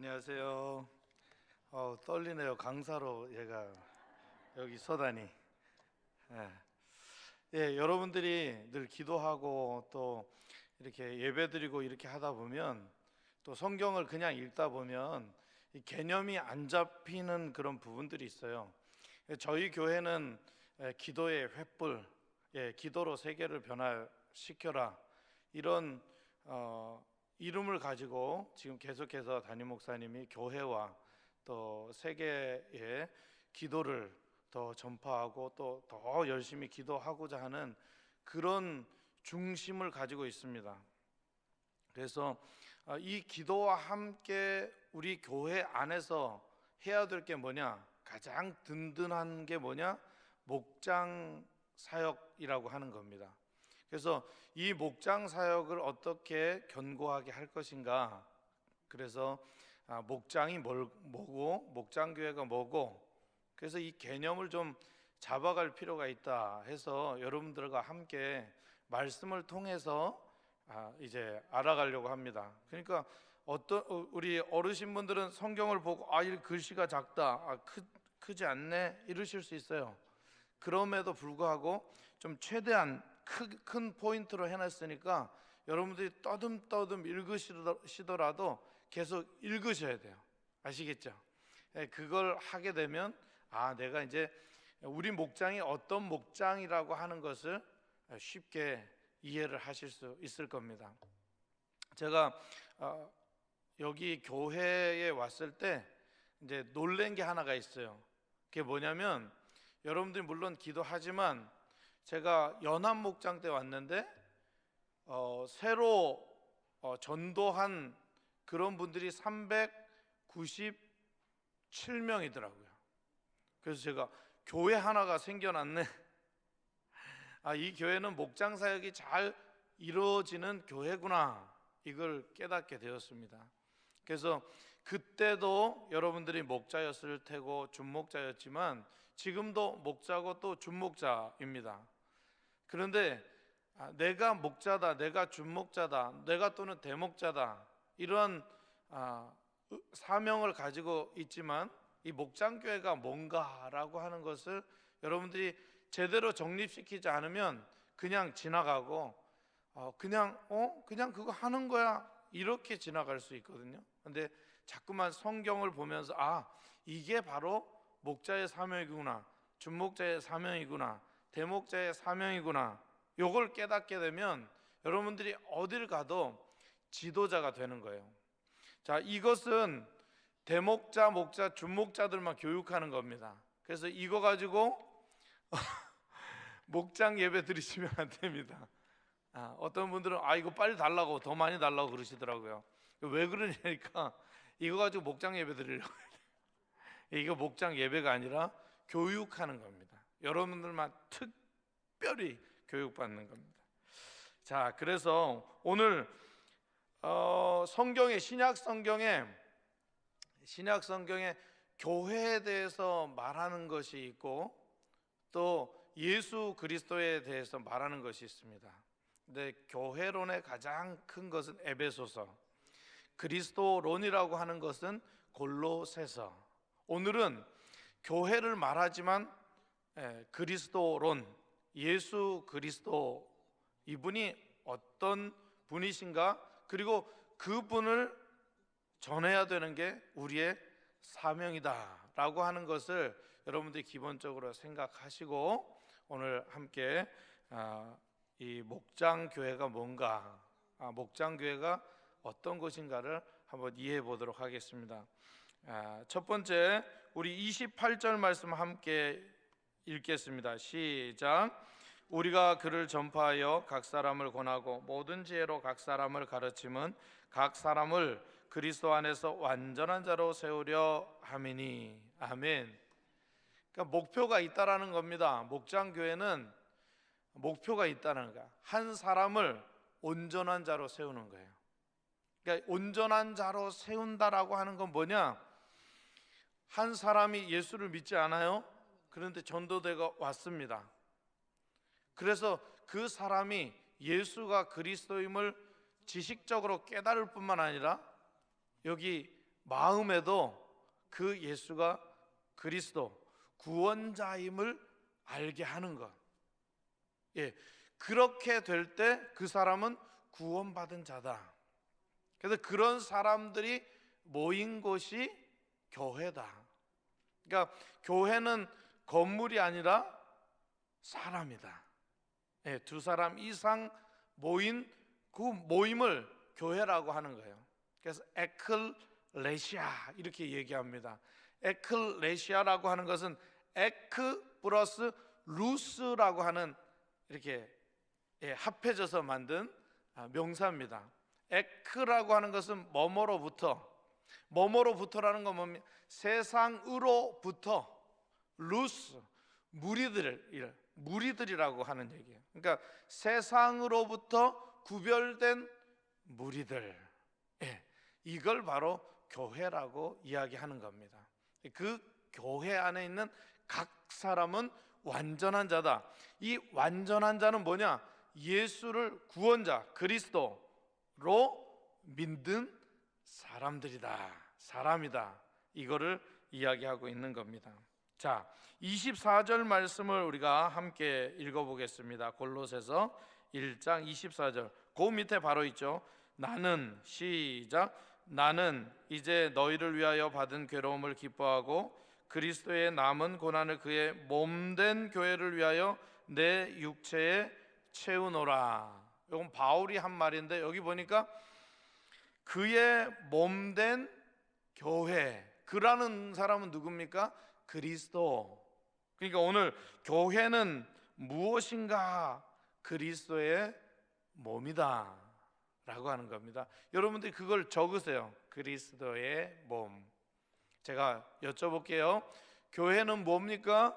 안녕하세요. 떨리네요. 강사로 얘가 여기 서다니. 예. 예, 여러분들이 늘 기도하고 또 이렇게 예배드리고 이렇게 하다 보면 또 성경을 그냥 읽다 보면 이 개념이 안 잡히는 그런 부분들이 있어요. 저희 교회는 기도의 횃불, 기도로 세계를 변화시켜라, 이런 이름을 가지고 지금 계속해서 담임 목사님이 교회와 또 세계에 기도를 더 전파하고 또 더 열심히 기도하고자 하는 그런 중심을 가지고 있습니다. 그래서 이 기도와 함께 우리 교회 안에서 해야 될 게 뭐냐, 가장 든든한 게 뭐냐, 목장 사역이라고 하는 겁니다. 그래서 이 목장 사역을 어떻게 견고하게 할 것인가, 그래서 목장이 뭐고 목장교회가 뭐고, 그래서 이 개념을 좀 잡아갈 필요가 있다 해서 여러분들과 함께 말씀을 통해서 이제 알아가려고 합니다. 그러니까 우리 어르신분들은 성경을 보고 이 글씨가 작다, 크지 않네 이러실 수 있어요. 그럼에도 불구하고 좀 최대한 큰 포인트로 해놨으니까 여러분들이 떠듬떠듬 읽으시더라도 계속 읽으셔야 돼요. 아시겠죠? 그걸 하게 되면 내가 이제 우리 목장이 어떤 목장이라고 하는 것을 쉽게 이해를 하실 수 있을 겁니다. 제가 여기 교회에 왔을 때 이제 놀란 게 하나가 있어요. 그게 뭐냐면, 여러분들이 물론 기도하지만 제가 연합 목장 때 왔는데 새로 전도한 그런 분들이 397명이더라고요. 그래서 제가 교회 하나가 생겨났네. 이 교회는 목장 사역이 잘 이루어지는 교회구나, 이걸 깨닫게 되었습니다. 그래서 그때도 여러분들이 목자였을 테고 준목자였지만 지금도 목자고 또 준목자입니다. 그런데 내가 목자다, 내가 준목자다, 내가 또는 대목자다, 이런 사명을 가지고 있지만 이 목장교회가 뭔가라고 하는 것을 여러분들이 제대로 정립시키지 않으면 그냥 지나가고 그냥 그거 하는 거야 이렇게 지나갈 수 있거든요. 근데 자꾸만 성경을 보면서 이게 바로 목자의 사명이구나, 준목자의 사명이구나, 대목자의 사명이구나, 요걸 깨닫게 되면 여러분들이 어딜 가도 지도자가 되는 거예요. 자, 이것은 대목자, 목자, 준목자들만 교육하는 겁니다. 그래서 이거 가지고 목장 예배 드리시면 안 됩니다. 어떤 분들은 이거 빨리 달라고, 더 많이 달라고 그러시더라고요. 왜 그러냐니까 이거 가지고 목장 예배 드리려고 해요. 이거 목장 예배가 아니라 교육하는 겁니다. 여러분들만 특별히 교육받는 겁니다. 자, 그래서 오늘 신약 성경에 교회에 대해서 말하는 것이 있고 또 예수 그리스도에 대해서 말하는 것이 있습니다. 근데 교회론의 가장 큰 것은 에베소서, 그리스도론이라고 하는 것은 골로새서. 오늘은 교회를 말하지만 그리스도론, 예수 그리스도, 이분이 어떤 분이신가, 그리고 그분을 전해야 되는 게 우리의 사명이다 라고 하는 것을 여러분들이 기본적으로 생각하시고 오늘 함께 이 목장교회가 뭔가, 목장교회가 어떤 것인가를 한번 이해해 보도록 하겠습니다. 첫 번째, 우리 28절 말씀 함께 읽겠습니다. 시작. 우리가 그를 전파하여 각 사람을 권하고 모든 지혜로 각 사람을 가르침은 각 사람을 그리스도 안에서 완전한 자로 세우려 함이니. 아멘. 그러니까 목표가 있다라는 겁니다. 목장교회는 목표가 있다는 거야. 한 사람을 온전한 자로 세우는 거예요. 그러니까 온전한 자로 세운다라고 하는 건 뭐냐? 한 사람이 예수를 믿지 않아요? 그런데 전도대가 왔습니다. 그래서 그 사람이 예수가 그리스도임을 지식적으로 깨달을 뿐만 아니라 여기 마음에도 그 예수가 그리스도 구원자임을 알게 하는 것. 예, 그렇게 될 때 그 사람은 구원받은 자다. 그래서 그런 사람들이 모인 곳이 교회다. 그러니까 교회는 건물이 아니라 사람이다. 예, 두 사람 이상 모인 그 모임을 교회라고 하는 거예요. 그래서 에클레시아 이렇게 얘기합니다. 에클레시아라고 하는 것은 에크 플러스 루스라고 하는 이렇게 합해져서 만든 명사입니다. 에크라고 하는 것은 뭐뭐로부터라는 건 뭡니까? 세상으로부터. 루스 무리들이라고 하는 얘기예요. 그러니까 세상으로부터 구별된 무리들, 이걸 바로 교회라고 이야기하는 겁니다. 그 교회 안에 있는 각 사람은 완전한 자다. 이 완전한 자는 뭐냐? 예수를 구원자 그리스도로 믿는 사람이다. 이거를 이야기하고 있는 겁니다. 자, 24절 말씀을 우리가 함께 읽어보겠습니다. 골로새서 1장 24절. 그 밑에 바로 있죠. 나는 시작. 나는 이제 너희를 위하여 받은 괴로움을 기뻐하고 그리스도의 남은 고난을 그의 몸된 교회를 위하여 내 육체에 채우노라. 이건 바울이 한 말인데 여기 보니까 그의 몸된 교회, 그라는 사람은 누굽니까? 그리스도. 그러니까 오늘 교회는 무엇인가? 그리스도의 몸이다 라고 하는 겁니다. 여러분들이 그걸 적으세요. 그리스도의 몸. 제가 여쭤볼게요. 교회는 뭡니까?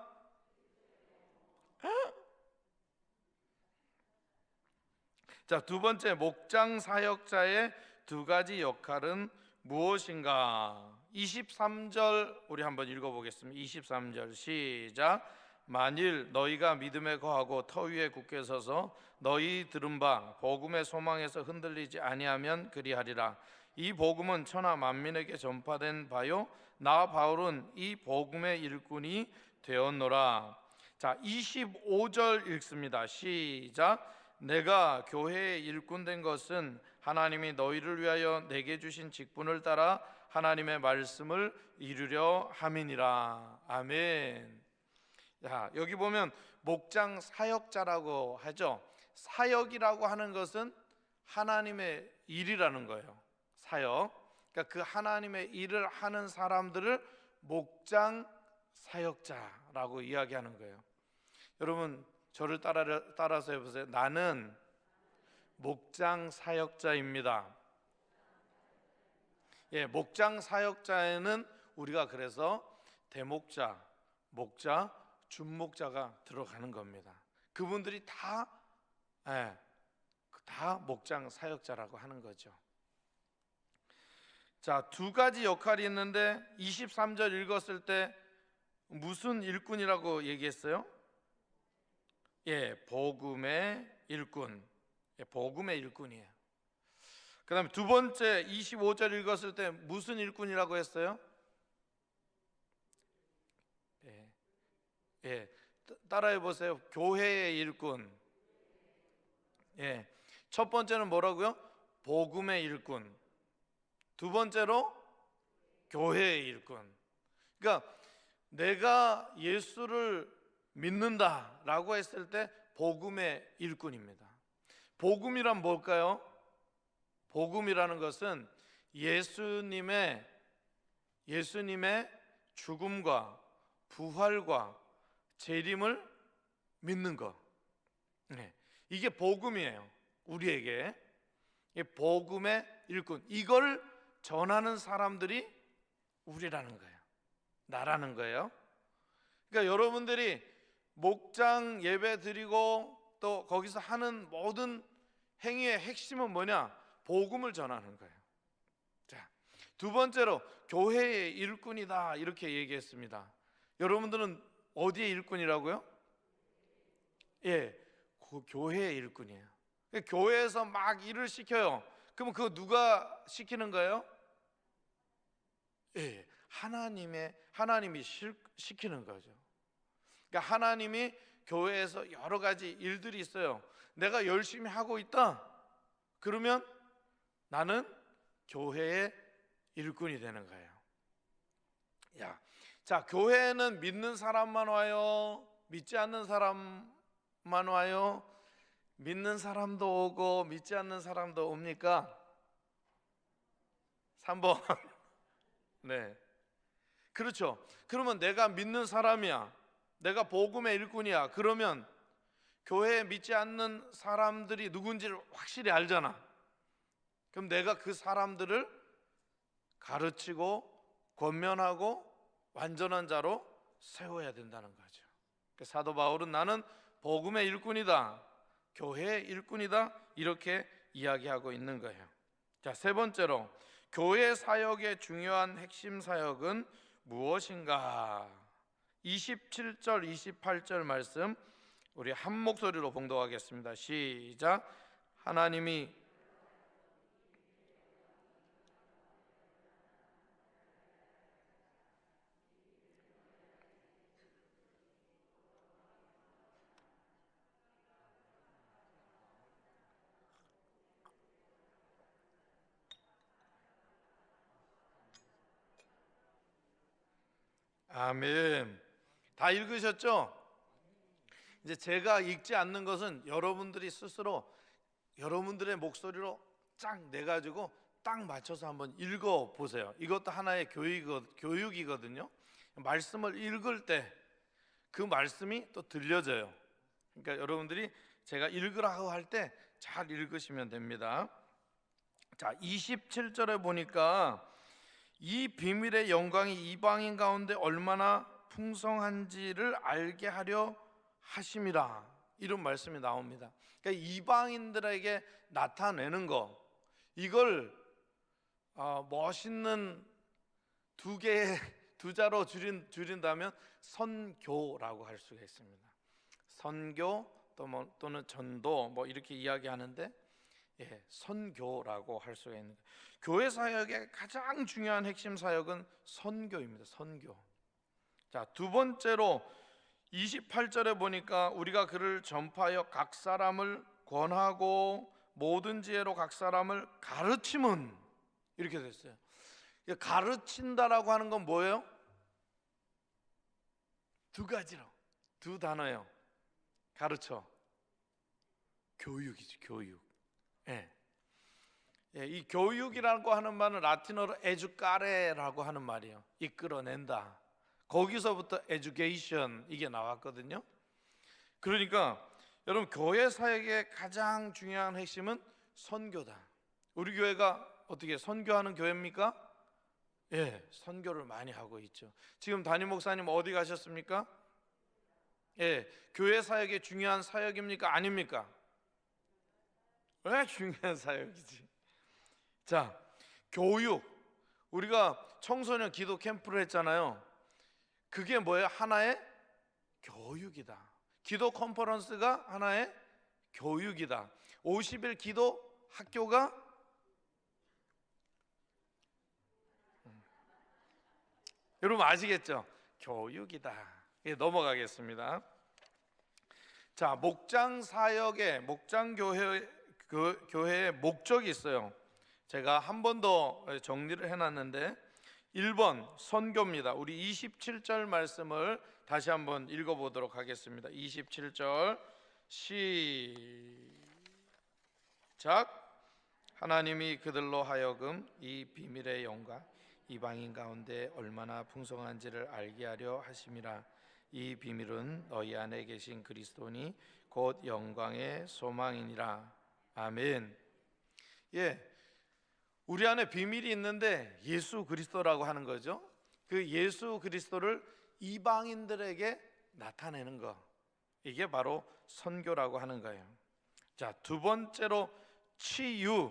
자, 두 번째, 목장 사역자의 두 가지 역할은 무엇인가? 23절 우리 한번 읽어보겠습니다. 23절 시작. 만일 너희가 믿음에 거하고 터 위에 굳게 서서 너희 들은 바 복음의 소망에서 흔들리지 아니하면 그리하리라. 이 복음은 천하 만민에게 전파된 바요 나 바울은 이 복음의 일꾼이 되었노라. 자, 25절 읽습니다. 시작. 내가 교회의 일꾼 된 것은 하나님이 너희를 위하여 내게 주신 직분을 따라 하나님의 말씀을 이루려 함이니라. 아멘. 자, 여기 보면 목장 사역자라고 하죠. 사역이라고 하는 것은 하나님의 일이라는 거예요. 사역. 그러니까 그 하나님의 일을 하는 사람들을 목장 사역자라고 이야기하는 거예요. 여러분 저를 따라서 해보세요. 나는 목장 사역자입니다. 예, 목장 사역자에는 우리가 그래서 대목자, 목자, 준목자가 들어가는 겁니다. 그분들이 다 목장 사역자라고 하는 거죠. 자, 두 가지 역할이 있는데 23절 읽었을 때 무슨 일꾼이라고 얘기했어요? 예, 복음의 일꾼. 예, 복음의 일꾼이에요. 그 다음에 두 번째 25절 읽었을 때 무슨 일꾼이라고 했어요? 따라해 보세요. 교회의 일꾼. 예, 첫 번째는 뭐라고요? 복음의 일꾼. 두 번째로 교회의 일꾼. 그러니까 내가 예수를 믿는다라고 했을 때 복음의 일꾼입니다. 복음이란 뭘까요? 복음이라는 것은 예수님의 죽음과 부활과 재림을 믿는 것. 이게 복음이에요. 우리에게 복음의 일꾼. 이걸 전하는 사람들이 우리라는 거예요. 나라는 거예요. 그러니까 여러분들이 목장 예배 드리고 또 거기서 하는 모든 행위의 핵심은 뭐냐? 복음을 전하는 거예요. 자, 두 번째로 교회의 일꾼이다 이렇게 얘기했습니다. 여러분들은 어디의 일꾼이라고요? 예, 그 교회의 일꾼이에요. 교회에서 막 일을 시켜요. 그러면 그거 누가 시키는 거예요? 예, 하나님이 시키는 거죠. 그러니까 하나님이 교회에서 여러 가지 일들이 있어요. 내가 열심히 하고 있다. 그러면 나는 교회의 일꾼이 되는 거예요. 자, 교회에는 믿는 사람만 와요? 믿지 않는 사람만 와요? 믿는 사람도 오고 믿지 않는 사람도 옵니까? 3번. 네. 그렇죠. 그러면 내가 믿는 사람이야. 내가 복음의 일꾼이야. 그러면 교회에 믿지 않는 사람들이 누군지를 확실히 알잖아. 그럼 내가 그 사람들을 가르치고 권면하고 완전한 자로 세워야 된다는 거죠. 사도 바울은 나는 복음의 일꾼이다, 교회의 일꾼이다, 이렇게 이야기하고 있는 거예요. 자, 세 번째로 교회 사역의 중요한 핵심 사역은 무엇인가? 27절 28절 말씀 우리 한 목소리로 봉독하겠습니다. 시작. 하나님이 아멘. 다 읽으셨죠? 이제 제가 읽지 않는 것은 여러분들이 스스로 여러분들의 목소리로 쫙 내가지고 딱 맞춰서 한번 읽어 보세요. 이것도 하나의 교육이거든요. 말씀을 읽을 때 그 말씀이 또 들려져요. 그러니까 여러분들이 제가 읽으라고 할 때 잘 읽으시면 됩니다. 자, 27절에 보니까 이 비밀의 영광이 이방인 가운데 얼마나 풍성한지를 알게 하려 하심이라, 이런 말씀이 나옵니다. 그러니까 이방인들에게 나타내는 거, 이걸 멋있는 두 자로 줄인다면 선교라고 할 수가 있습니다. 선교 또는 전도 이렇게 이야기하는데, 선교라고 할 수가 있는 거예요. 교회 사역의 가장 중요한 핵심 사역은 선교입니다. 선교. 자, 두 번째로 28절에 보니까 우리가 그를 전파하여 각 사람을 권하고 모든 지혜로 각 사람을 가르침은, 이렇게 됐어요. 가르친다라고 하는 건 뭐예요? 두 가지로, 두 단어예요. 가르쳐, 교육이지, 교육. 이 교육이라고 하는 말은 라틴어로 에듀카레라고 하는 말이에요. 이끌어낸다. 거기서부터 에듀케이션, 이게 나왔거든요. 그러니까 여러분, 교회 사역의 가장 중요한 핵심은 선교다. 우리 교회가 어떻게 선교하는 교회입니까? 선교를 많이 하고 있죠. 지금 담임 목사님 어디 가셨습니까? 교회 사역의 중요한 사역입니까? 아닙니까? 왜 중요한 사역이지? 자, 교육. 우리가 청소년 기도 캠프를 했잖아요. 그게 뭐예요? 하나의 교육이다. 기도 컨퍼런스가 하나의 교육이다. 50일 기도 학교가 여러분 아시겠죠? 교육이다. 넘어가겠습니다. 자, 목장 사역의 목장 교회의 목적이 있어요. 제가 한 번 더 정리를 해놨는데 1번 선교입니다. 우리 27절 말씀을 다시 한번 읽어보도록 하겠습니다. 27절 시작. 하나님이 그들로 하여금 이 비밀의 영광 이방인 가운데 얼마나 풍성한지를 알게 하려 하심이라. 이 비밀은 너희 안에 계신 그리스도니 곧 영광의 소망이니라. 아멘. 우리 안에 비밀이 있는데 예수 그리스도라고 하는 거죠. 그 예수 그리스도를 이방인들에게 나타내는 거, 이게 바로 선교라고 하는 거예요. 자, 두 번째로 치유.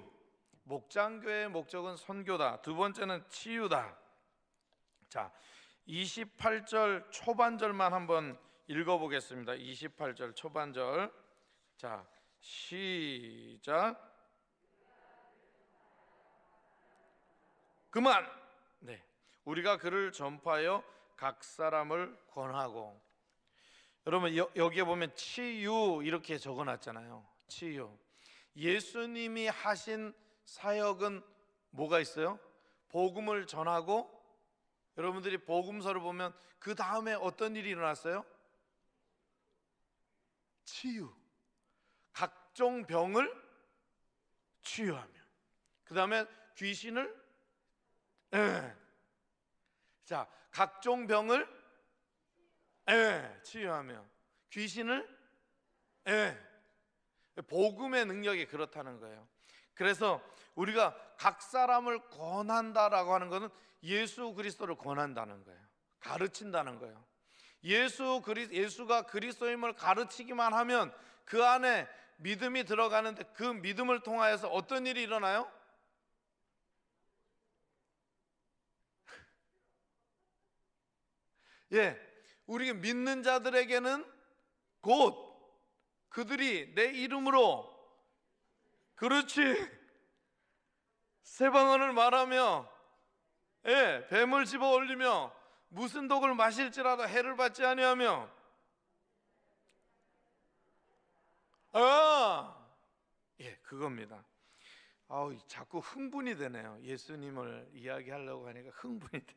목장교회의 목적은 선교다. 두 번째는 치유다. 자, 28절 초반절만 한번 읽어보겠습니다. 28절 초반절. 자, 시작. 그만. 우리가 그를 전파하여 각 사람을 권하고. 여러분 여기에 보면 치유 이렇게 적어놨잖아요. 치유. 예수님이 하신 사역은 뭐가 있어요? 복음을 전하고, 여러분들이 복음서를 보면 그 다음에 어떤 일이 일어났어요? 치유. 각종 병을 치유하며, 그 다음에 귀신을, 자, 각종 병을 치유하며 귀신을, 복음의 능력이 그렇다는 거예요. 그래서 우리가 각 사람을 권한다라고 하는 것은 예수 그리스도를 권한다는 거예요. 가르친다는 거예요. 예수가 그리스도임을 가르치기만 하면 그 안에 믿음이 들어가는데, 그 믿음을 통하여서 어떤 일이 일어나요? 우리 믿는 자들에게는 곧 그들이 내 이름으로, 그렇지, 새 방언을 말하며, 뱀을 집어 올리며 무슨 독을 마실지라도 해를 받지 아니하며, 그겁니다. 자꾸 흥분이 되네요. 예수님을 이야기하려고 하니까 흥분이 돼.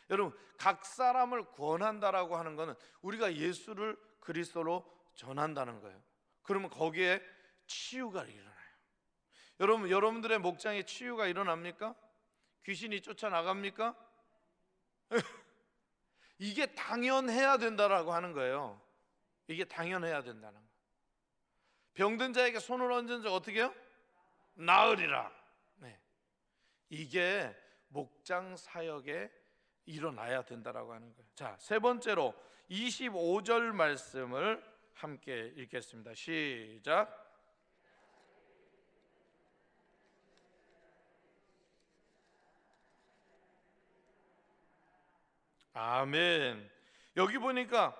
여러분, 각 사람을 권한다라고 하는 것은 우리가 예수를 그리스도로 전한다는 거예요. 그러면 거기에 치유가 일어나요. 여러분들의 목장에 치유가 일어납니까? 귀신이 쫓아나갑니까? 이게 당연해야 된다라고 하는 거예요. 이게 당연해야 된다는 거예요. 병든 자에게 손을 얹은 자 어떻게 해요? 나으리라. 이게 목장 사역에 일어나야 된다라고 하는 거예요. 자, 세 번째로 25절 말씀을 함께 읽겠습니다. 시작. 아멘. 여기 보니까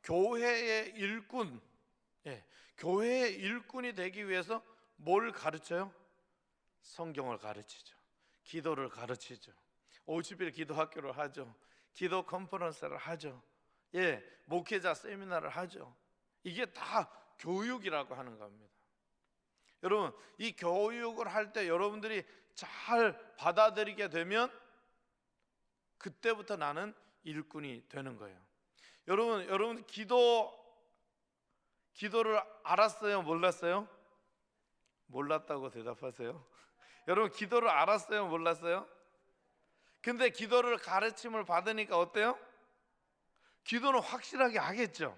교회의 일꾼, 교회의 일꾼이 되기 위해서 뭘 가르쳐요? 성경을 가르치죠. 기도를 가르치죠. 50일 기도 학교를 하죠. 기도 컨퍼런스를 하죠. 목회자 세미나를 하죠. 이게 다 교육이라고 하는 겁니다. 여러분, 이 교육을 할 때 여러분들이 잘 받아들이게 되면 그때부터 나는 일꾼이 되는 거예요. 여러분 기도를 알았어요? 몰랐어요? 몰랐다고 대답하세요. 여러분 기도를 알았어요? 몰랐어요? 근데 기도를 가르침을 받으니까 어때요? 기도는 확실하게 하겠죠.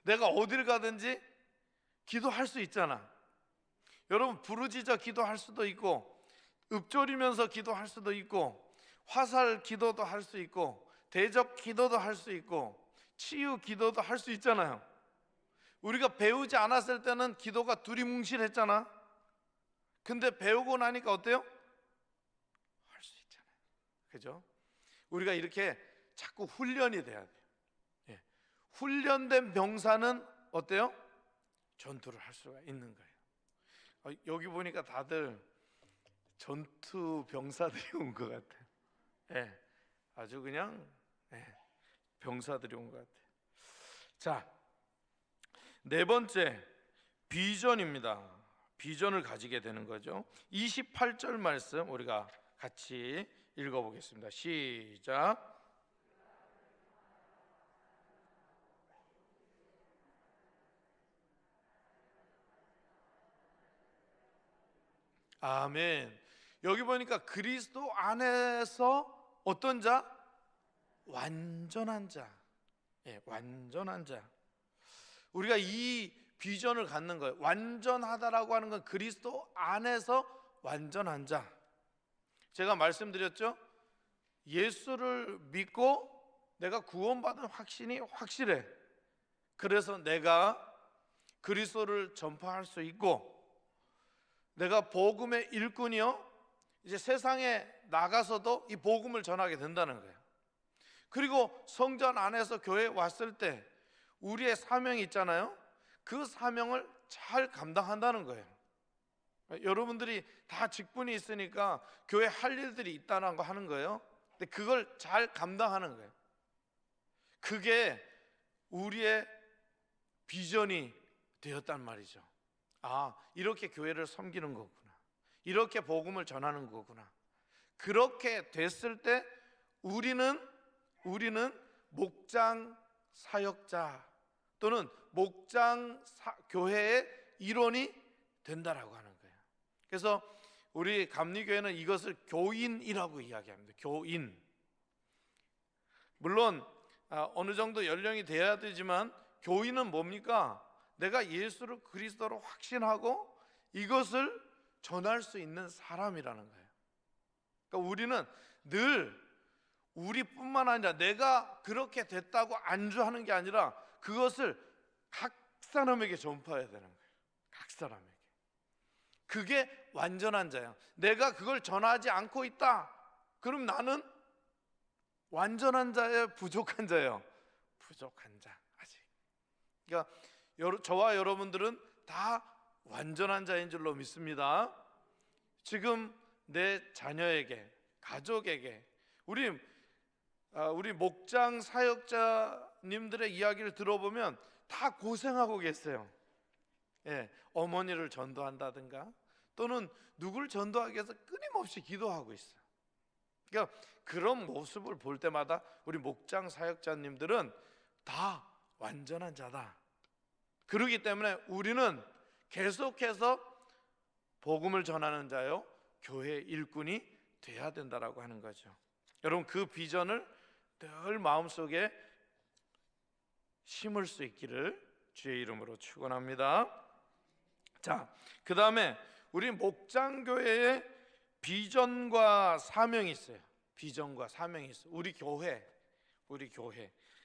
내가 어딜 가든지 기도할 수 있잖아. 여러분 부르짖어 기도할 수도 있고, 읊조리면서 기도할 수도 있고, 화살 기도도 할 수 있고, 대적 기도도 할 수 있고, 치유 기도도 할 수 있잖아요. 우리가 배우지 않았을 때는 기도가 두리뭉실했잖아. 근데 배우고 나니까 어때요? 할 수 있잖아요. 그죠? 우리가 이렇게 자꾸 훈련이 돼야 돼요. 훈련된 병사는 어때요? 전투를 할 수가 있는 거예요. 여기 보니까 다들 전투 병사들이 온 것 같아요. 아주 그냥 병사들이 온 것 같아요. 자, 네 번째, 비전입니다. 비전을 가지게 되는 거죠. 28절 말씀 우리가 같이 읽어보겠습니다. 시작. 아멘. 여기 보니까 그리스도 안에서 어떤 자? 완전한 자. 완전한 자. 우리가 이 비전을 갖는 거예요. 완전하다라고 하는 건 그리스도 안에서 완전한 자. 제가 말씀드렸죠? 예수를 믿고 내가 구원받은 확신이 확실해. 그래서 내가 그리스도를 전파할 수 있고, 내가 복음의 일꾼이요, 이제 세상에 나가서도 이 복음을 전하게 된다는 거예요. 그리고 성전 안에서 교회에 왔을 때 우리의 사명이 있잖아요. 그 사명을 잘 감당한다는 거예요. 여러분들이 다 직분이 있으니까 교회 할 일들이 있다는 거 하는 거예요. 근데 그걸 잘 감당하는 거예요. 그게 우리의 비전이 되었단 말이죠. 아, 이렇게 교회를 섬기는 거구나. 이렇게 복음을 전하는 거구나. 그렇게 됐을 때 우리는 목장 사역자 또는 교회의 일원이 된다라고 하는 거예요. 그래서 우리 감리교회는 이것을 교인이라고 이야기합니다. 교인. 물론 어느 정도 연령이 돼야 되지만 교인은 뭡니까? 내가 예수를 그리스도로 확신하고 이것을 전할 수 있는 사람이라는 거예요. 그러니까 우리는 늘 우리뿐만 아니라 내가 그렇게 됐다고 안주하는 게 아니라 그것을 각 사람에게 전파해야 되는 거예요. 각 사람에게. 그게 완전한 자예요. 내가 그걸 전하지 않고 있다. 그럼 나는 완전한 자예요, 부족한 자예요? 부족한 자. 아직. 그러니까 저와 여러분들은 다 완전한 자인 줄로 믿습니다. 지금 내 자녀에게, 가족에게, 우리 목장 사역자님들의 이야기를 들어보면 다 고생하고 계세요. 예, 어머니를 전도한다든가 또는 누굴 전도하기 위해서 끊임없이 기도하고 있어요. 그러니까 그런 모습을 볼 때마다 우리 목장 사역자님들은 다 완전한 자다. 그렇기 때문에 우리는 계속해서 복음을 전하는 자요, 교회 일꾼이 돼야 된다라고 하는 거죠. 여러분, 그 비전을 늘 마음속에 심을 수 있기를 주의 이름으로 축원합니다. 자, 그 다음에 우리 목장교회에 비전과 사명이 있어요. 비전과 사명이 있어요. 우리 교회.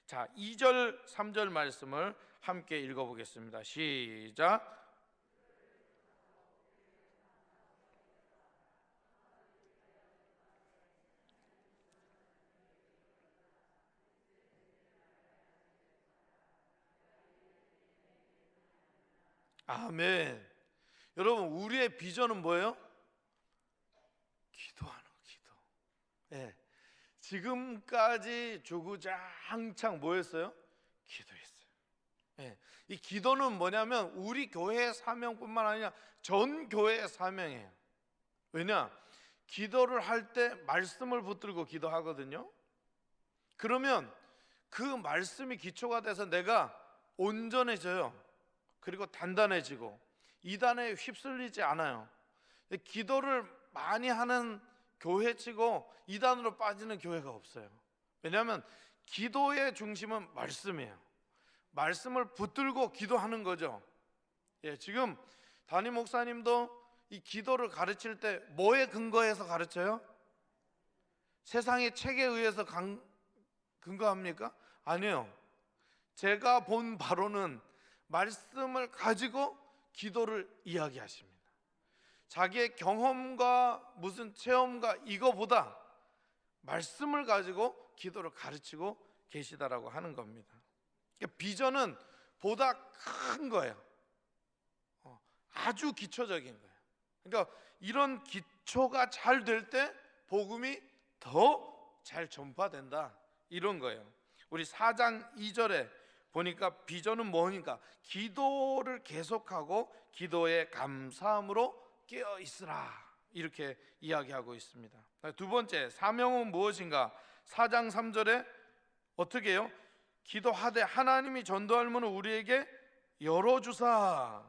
자, 2절 3절 말씀을 함께 읽어보겠습니다. 시작. 아멘. 여러분, 우리의 비전은 뭐예요? 기도하는 거, 기도. 예. 지금까지 주구장창 뭐였어요? 기도했어요. 예. 이 기도는 뭐냐면 우리 교회의 사명뿐만 아니라 전 교회의 사명이에요. 왜냐? 기도를 할 때 말씀을 붙들고 기도하거든요. 그러면 그 말씀이 기초가 돼서 내가 온전해져요. 그리고 단단해지고 이단에 휩쓸리지 않아요. 기도를 많이 하는 교회치고 이단으로 빠지는 교회가 없어요. 왜냐하면 기도의 중심은 말씀이에요. 말씀을 붙들고 기도하는 거죠. 예, 지금 담임 목사님도 이 기도를 가르칠 때 뭐에 근거해서 가르쳐요? 세상의 책에 의해서 근거합니까? 아니요. 제가 본 바로는 말씀을 가지고 기도를 이야기하십니다. 자기의 경험과 무슨 체험과 이거보다 말씀을 가지고 기도를 가르치고 계시다라고 하는 겁니다. 그러니까 비전은 보다 큰 거예요. 아주 기초적인 거예요. 그러니까 이런 기초가 잘 될 때 복음이 더 잘 전파된다, 이런 거예요. 우리 4장 2절에 보니까 비전은 뭐니까 기도를 계속하고 기도에 감사함으로 깨어 있으라, 이렇게 이야기하고 있습니다. 두 번째, 사명은 무엇인가? 4장 3절에 어떻게 해요? 기도하되 하나님이 전도할 문을 우리에게 열어주사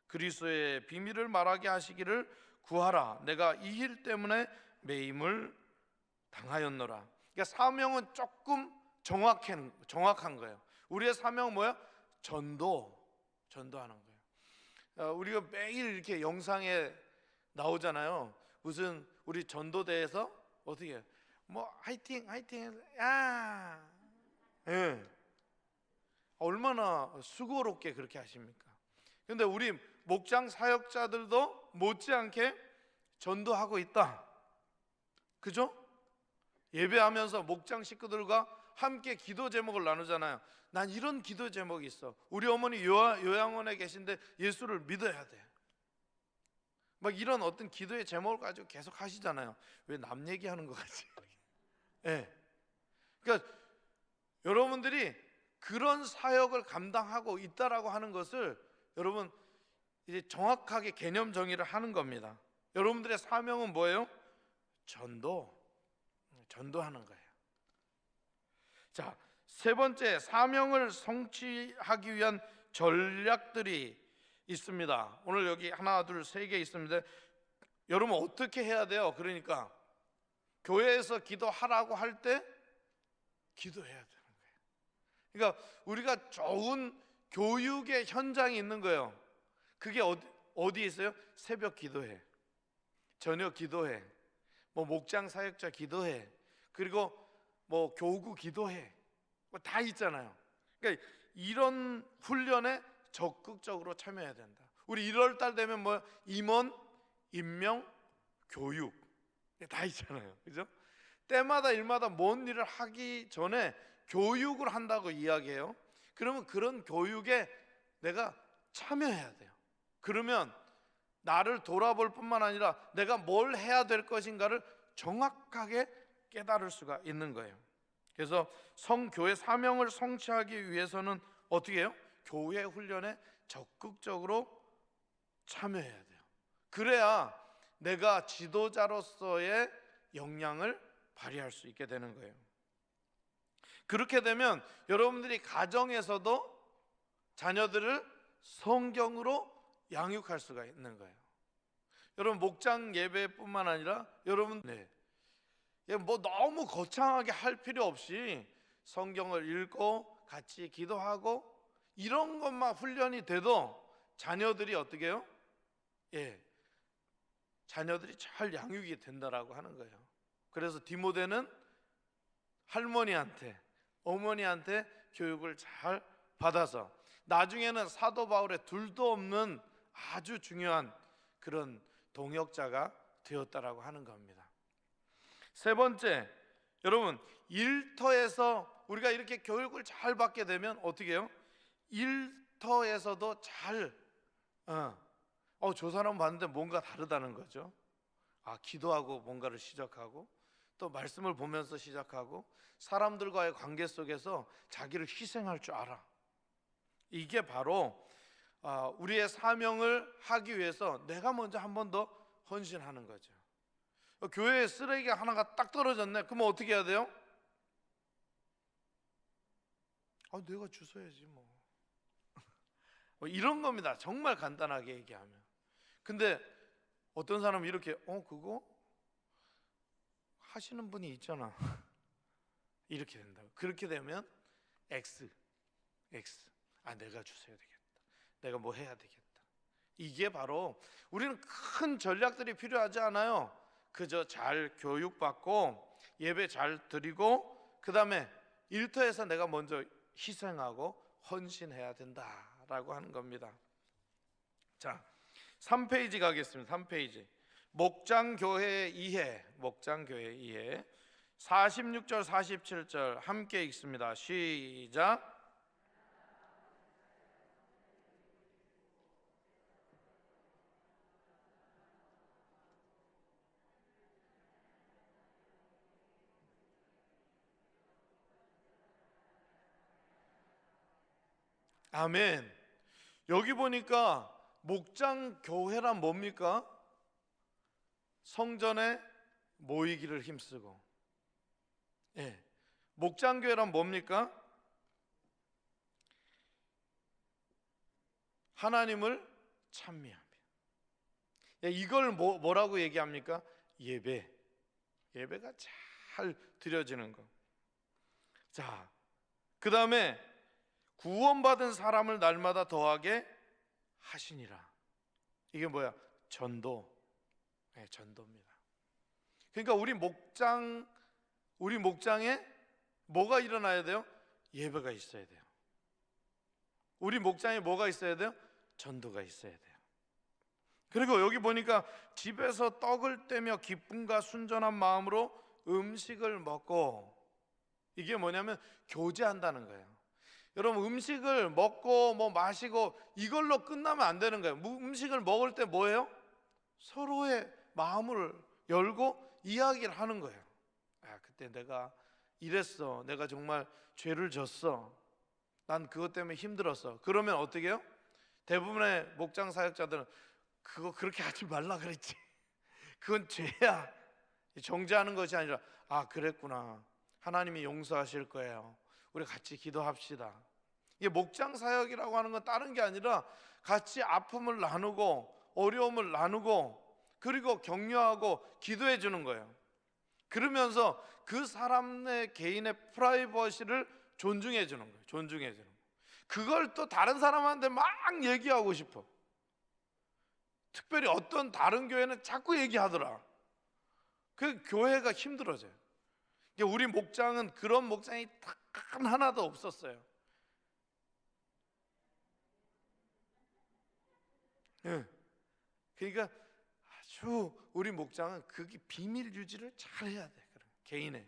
그리스도의 비밀을 말하게 하시기를 구하라. 내가 이 일 때문에 매임을 당하였노라. 그러니까 사명은 조금 정확한 거예요. 우리의 사명은 뭐야? 전도하는 거예요. 우리가 매일 이렇게 영상에 나오잖아요. 무슨 우리 전도대에서 어떻게 뭐 화이팅 야, 예. 얼마나 수고롭게 그렇게 하십니까? 근데 우리 목장 사역자들도 못지않게 전도하고 있다. 그죠? 예배하면서 목장 식구들과 함께 기도 제목을 나누잖아요. 난 이런 기도 제목이 있어. 우리 어머니 요양원에 계신데 예수를 믿어야 돼. 막 이런 어떤 기도의 제목을 가지고 계속 하시잖아요. 왜 남 얘기하는 것 같지? 예. 그러니까 여러분들이 그런 사역을 감당하고 있다라고 하는 것을 여러분 이제 정확하게 개념 정의를 하는 겁니다. 여러분들의 사명은 뭐예요? 전도하는 거예요. 자, 세 번째, 사명을 성취하기 위한 전략들이 있습니다. 오늘 여기 하나, 둘, 세 개 있습니다. 여러분 어떻게 해야 돼요? 그러니까 교회에서 기도하라고 할 때 기도해야 되는 거예요. 그러니까 우리가 좋은 교육의 현장이 있는 거예요. 그게 어디 있어요? 새벽 기도회, 저녁 기도회, 뭐 목장 사역자 기도회, 그리고 뭐 교구 기도회, 뭐 다 있잖아요. 그러니까 이런 훈련에 적극적으로 참여해야 된다. 우리 1월 달 되면 뭐 임원, 임명, 교육 다 있잖아요. 그죠? 때마다 일마다 뭔 일을 하기 전에 교육을 한다고 이야기해요. 그러면 그런 교육에 내가 참여해야 돼요. 그러면 나를 돌아볼 뿐만 아니라 내가 뭘 해야 될 것인가를 정확하게 깨달을 수가 있는 거예요. 그래서 성교회 사명을 성취하기 위해서는 어떻게 해요? 교회 훈련에 적극적으로 참여해야 돼요. 그래야 내가 지도자로서의 역량을 발휘할 수 있게 되는 거예요. 그렇게 되면 여러분들이 가정에서도 자녀들을 성경으로 양육할 수가 있는 거예요. 여러분 목장 예배뿐만 아니라 여러분 뭐 너무 거창하게 할 필요 없이 성경을 읽고 같이 기도하고 이런 것만 훈련이 돼도 자녀들이 어떻게 해요? 자녀들이 잘 양육이 된다라고 하는 거예요. 그래서 디모데는 할머니한테, 어머니한테 교육을 잘 받아서 나중에는 사도 바울의 둘도 없는 아주 중요한 그런 동역자가 되었다라고 하는 겁니다. 세 번째, 여러분 일터에서 우리가 이렇게 교육을 잘 받게 되면 어떻게 해요? 일터에서도 잘 저 사람 봤는데 뭔가 다르다는 거죠. 기도하고 뭔가를 시작하고 또 말씀을 보면서 시작하고 사람들과의 관계 속에서 자기를 희생할 줄 알아. 이게 바로 우리의 사명을 하기 위해서 내가 먼저 한 번 더 헌신하는 거죠. 교회에 쓰레기가 하나가 딱 떨어졌네. 그러면 어떻게 해야 돼요? 내가 주워야지 뭐. 이런 겁니다. 정말 간단하게 얘기하면. 근데 어떤 사람은 이렇게 그거 하시는 분이 있잖아. 이렇게 된다고. 그렇게 되면 X 내가 주셔야 되겠다. 내가 뭐 해야 되겠다. 이게 바로 우리는 큰 전략들이 필요하지 않아요. 그저 잘 교육받고 예배 잘 드리고 그 다음에 일터에서 내가 먼저 희생하고 헌신해야 된다라고 하는 겁니다. 자, 3페이지 가겠습니다. 3페이지 목장교회 이해 46절 47절 함께 읽습니다. 시작. 아멘. 여기 보니까 목장교회란 뭡니까? 성전에 모이기를 힘쓰고. 목장교회란 뭡니까? 하나님을 찬미하며. 이걸 뭐라고 얘기합니까? 예배가 잘 드려지는 거. 자, 그 다음에 구원받은 사람을 날마다 더하게 하시니라. 이게 뭐야? 전도입니다. 그러니까 우리 목장에 뭐가 일어나야 돼요? 예배가 있어야 돼요. 우리 목장에 뭐가 있어야 돼요? 전도가 있어야 돼요. 그리고 여기 보니까 집에서 떡을 떼며 기쁨과 순전한 마음으로 음식을 먹고, 이게 뭐냐면 교제한다는 거예요. 여러분 음식을 먹고 뭐 마시고 이걸로 끝나면 안 되는 거예요. 음식을 먹을 때 뭐예요? 서로의 마음을 열고 이야기를 하는 거예요. 야, 그때 내가 이랬어. 내가 정말 죄를 졌어. 난 그것 때문에 힘들었어. 그러면 어떻게 해요? 대부분의 목장 사역자들은 그거 그렇게 하지 말라 그랬지. 그건 죄야. 정죄하는 것이 아니라, 아, 그랬구나. 하나님이 용서하실 거예요. 우리 같이 기도합시다. 이게 목장 사역이라고 하는 건 다른 게 아니라 같이 아픔을 나누고 어려움을 나누고 그리고 격려하고 기도해 주는 거예요. 그러면서 그 사람의 개인의 프라이버시를 존중해 주는 거예요. 존중해 주는 거예요. 그걸 또 다른 사람한테 막 얘기하고 싶어. 특별히 어떤 다른 교회는 자꾸 얘기하더라. 그 교회가 힘들어져요. 우리 목장은 그런 목장이 딱 하나도 없었어요. 그러니까 아주 우리 목장은 그게 비밀 유지를 잘 해야 돼. 개인의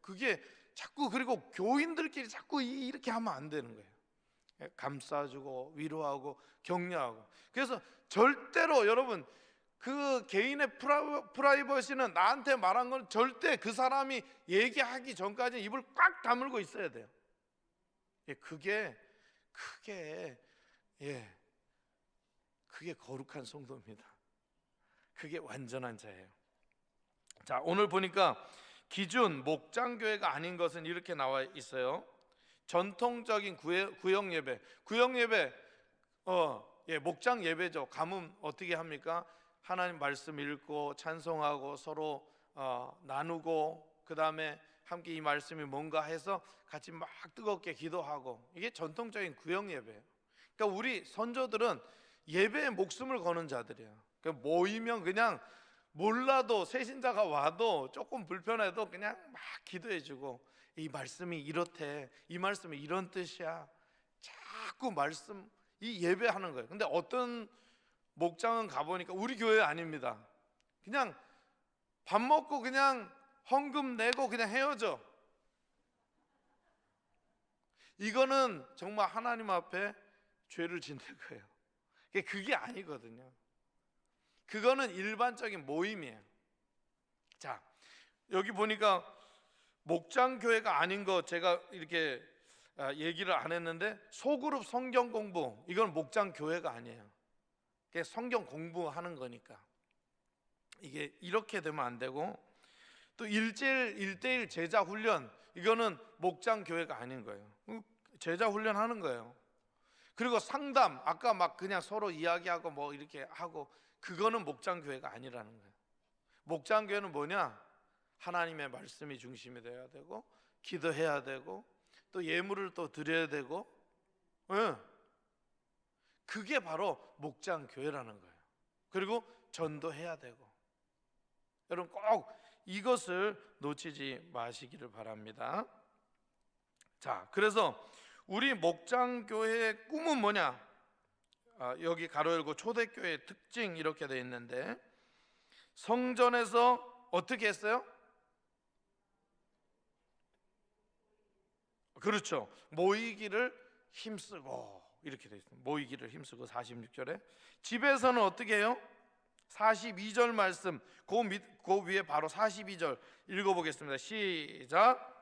그게 자꾸, 그리고 교인들끼리 자꾸 이렇게 하면 안 되는 거예요. 감싸주고 위로하고 격려하고. 그래서 절대로 여러분 그 개인의 프라이버시는 나한테 말한 건 절대 그 사람이 얘기하기 전까지 입을 꽉 다물고 있어야 돼요. 그게 거룩한 성도입니다. 그게 완전한 자예요. 자, 오늘 보니까 기준 목장교회가 아닌 것은 이렇게 나와 있어요. 전통적인 구역 예배, 목장 예배죠. 가면 어떻게 합니까? 하나님 말씀 읽고 찬송하고 서로 나누고, 그 다음에 함께 이 말씀이 뭔가 해서 같이 막 뜨겁게 기도하고, 이게 전통적인 구역 예배예요. 그러니까 우리 선조들은 예배에 목숨을 거는 자들이에요. 그러니까 모이면 그냥 몰라도 새신자가 와도 조금 불편해도 그냥 막 기도해주고, 이 말씀이 이렇대, 이 말씀이 이런 뜻이야, 자꾸 말씀 이 예배하는 거예요. 근데 어떤 목장은 가보니까 우리 교회 아닙니다. 그냥 밥 먹고 그냥 헌금 내고 그냥 헤어져. 이거는 정말 하나님 앞에 죄를 짓는 거예요. 그게 아니거든요. 그거는 일반적인 모임이에요. 자, 여기 보니까 목장 교회가 아닌 거 제가 이렇게 얘기를 안 했는데, 소그룹 성경 공부, 이건 목장 교회가 아니에요. 성경 공부하는 거니까 이게 이렇게 되면 안 되고, 또 1대1 제자 훈련, 이거는 목장 교회가 아닌 거예요. 제자 훈련 하는 거예요. 그리고 상담, 아까 막 그냥 서로 이야기하고 뭐 이렇게 하고, 그거는 목장 교회가 아니라는 거예요. 목장 교회는 뭐냐? 하나님의 말씀이 중심이 되어야 되고, 기도해야 되고, 또 예물을 또 드려야 되고, 그게 바로 목장 교회라는 거예요. 그리고 전도해야 되고. 여러분 꼭 이것을 놓치지 마시기를 바랍니다. 자, 그래서 우리 목장 교회의 꿈은 뭐냐? 여기 가로 열고 초대교회의 특징 이렇게 되어 있는데, 성전에서 어떻게 했어요? 그렇죠. 모이기를 힘쓰고, 이렇게 되어 있습니다. 모이기를 힘쓰고. 46절에 집에서는 어떻게 해요? 42절 말씀, 그 위에 바로 42절 읽어보겠습니다. 시작.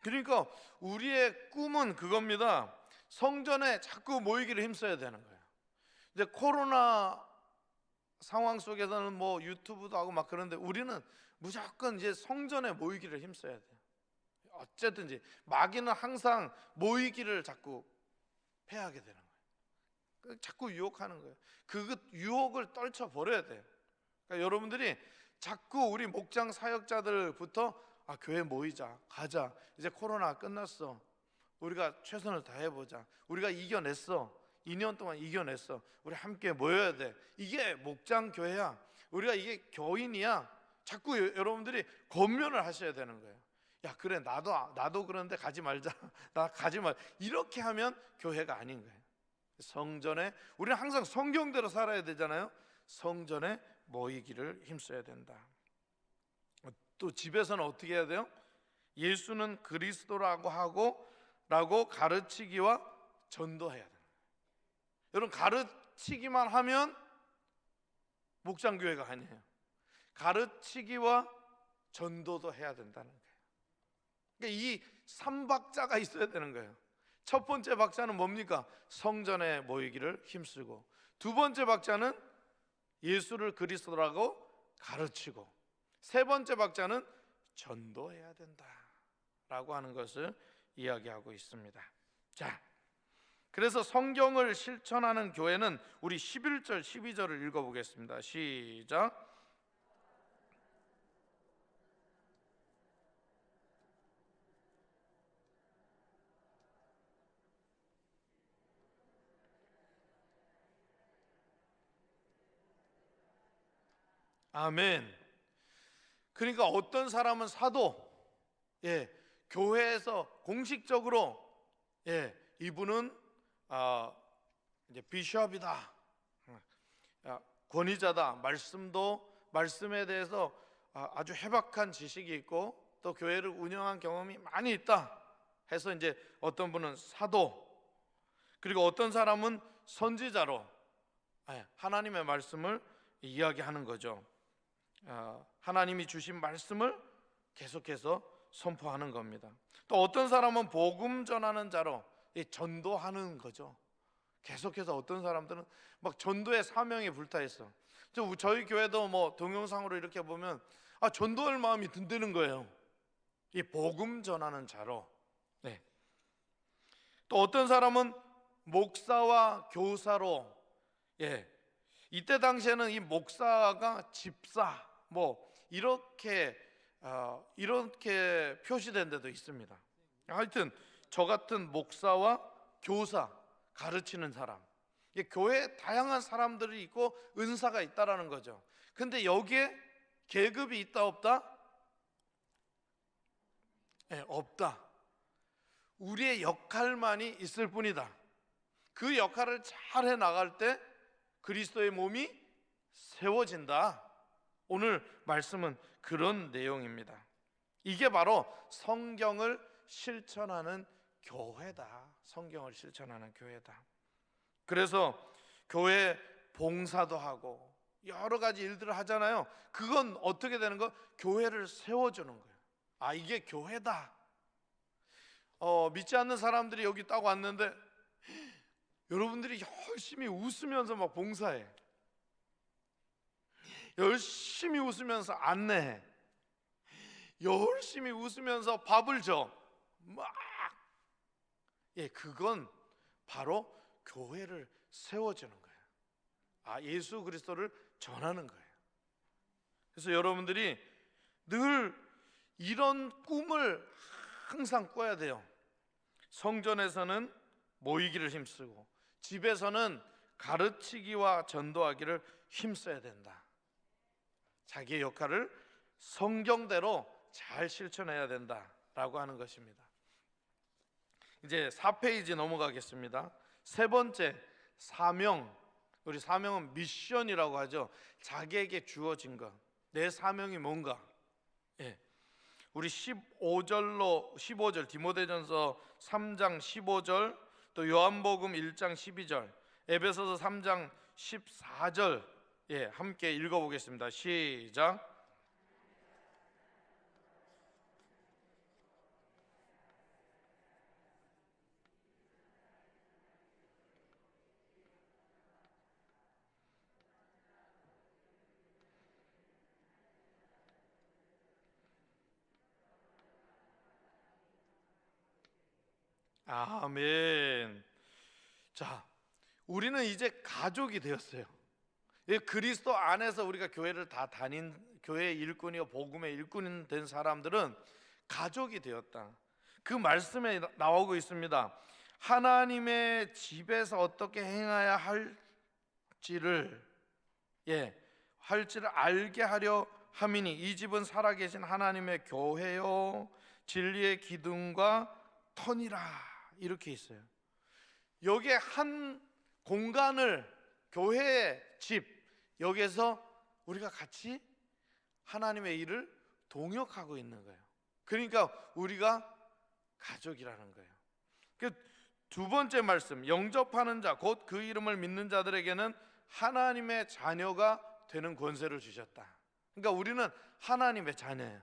그러니까 우리의 꿈은 그겁니다. 성전에 자꾸 모이기를 힘써야 되는 거예요. 이제 코로나 상황 속에서는 뭐 유튜브도 하고 막 그런데, 우리는 무조건 이제 성전에 모이기를 힘써야 돼요. 어쨌든지 마귀는 항상 모이기를 자꾸 패하게 되는 거예요. 자꾸 유혹하는 거예요. 그 유혹을 떨쳐 버려야 돼요. 그러니까 여러분들이 자꾸 우리 목장 사역자들부터 교회 모이자, 가자, 이제 코로나 끝났어, 우리가 최선을 다해보자, 우리가 이겨냈어, 2년 동안 이겨냈어, 우리 함께 모여야 돼, 이게 목장 교회야, 우리가 이게 교인이야. 자꾸 여러분들이 권면을 하셔야 되는 거예요. 야, 그래, 나도 그런데 가지 말자, 나 가지 말, 이렇게 하면 교회가 아닌 거예요. 성전에, 우리는 항상 성경대로 살아야 되잖아요. 성전에 모이기를 힘써야 된다. 또 집에서는 어떻게 해야 돼요? 예수는 그리스도라고 하고 라고 가르치기와 전도해야 돼요. 여러분, 가르치기만 하면 목장교회가 아니에요. 가르치기와 전도도 해야 된다는 거예요. 그러니까 이 3박자가 있어야 되는 거예요. 첫 번째 박자는 뭡니까? 성전에 모이기를 힘쓰고, 두 번째 박자는 예수를 그리스도라고 가르치고, 세 번째 박자는 전도해야 된다라고 하는 것을 이야기하고 있습니다. 자, 그래서 성경을 실천하는 교회는 우리 11절 12절을 읽어보겠습니다. 시작. 아멘. 그러니까 어떤 사람은 사도, 교회에서 공식적으로, 이분은 이제 비숍이다, 권위자다, 말씀에 대해서 아주 해박한 지식이 있고 또 교회를 운영한 경험이 많이 있다 해서 이제 어떤 분은 사도, 그리고 어떤 사람은 선지자로 하나님의 말씀을 이야기하는 거죠. 하나님이 주신 말씀을 계속해서 선포하는 겁니다. 또 어떤 사람은 복음 전하는 자로 전도하는 거죠. 계속해서 어떤 사람들은 막 전도의 사명에 불타 있어. 저희 교회도 뭐 동영상으로 이렇게 보면 전도할 마음이 든드는 거예요. 이 복음 전하는 자로. 네. 또 어떤 사람은 목사와 교사로, 이때 당시에는 이 목사가 집사 이렇게 표시된 데도 있습니다. 하여튼 저 같은 목사와 교사, 가르치는 사람, 교회에 다양한 사람들이 있고 은사가 있다라는 거죠. 근데 여기에 계급이 있다 없다? 없다. 우리의 역할만이 있을 뿐이다. 그 역할을 잘 해나갈 때 그리스도의 몸이 세워진다. 오늘 말씀은 그런 내용입니다. 이게 바로 성경을 실천하는 교회다. 성경을 실천하는 교회다. 그래서 교회 봉사도 하고 여러 가지 일들을 하잖아요. 그건 어떻게 되는 거? 교회를 세워주는 거예요. 이게 교회다. 믿지 않는 사람들이 여기 딱 왔는데 여러분들이 열심히 웃으면서 막 봉사해, 열심히 웃으면서 안내해, 열심히 웃으면서 밥을 줘, 그건 바로 교회를 세워주는 거예요. 예수 그리스도를 전하는 거예요. 그래서 여러분들이 늘 이런 꿈을 항상 꿔야 돼요. 성전에서는 모이기를 힘쓰고 집에서는 가르치기와 전도하기를 힘써야 된다. 자기의 역할을 성경대로 잘 실천해야 된다라고 하는 것입니다. 이제 4페이지 넘어가겠습니다. 세 번째, 사명. 우리 사명은 미션이라고 하죠. 자기에게 주어진 것. 내 사명이 뭔가. 우리 15절 디모데전서 3장 15절, 또 요한복음 1장 12절, 에베소서 3장 14절 함께 읽어보겠습니다. 시작. 아멘. 자, 우리는 이제 가족이 되었어요. 그리스도 안에서 우리가 교회를 다 교회의 일꾼이요 복음의 일꾼이 된 사람들은 가족이 되었다. 그 말씀에 나오고 있습니다. 하나님의 집에서 어떻게 행해야 할지를 알게 하려 함이니 이 집은 살아계신 하나님의 교회요 진리의 기둥과 터니라, 이렇게 있어요. 여기에 한 공간을, 교회의 집, 여기에서 우리가 같이 하나님의 일을 동역하고 있는 거예요. 그러니까 우리가 가족이라는 거예요. 두 번째 말씀, 영접하는 자 곧 그 이름을 믿는 자들에게는 하나님의 자녀가 되는 권세를 주셨다. 그러니까 우리는 하나님의 자녀예요.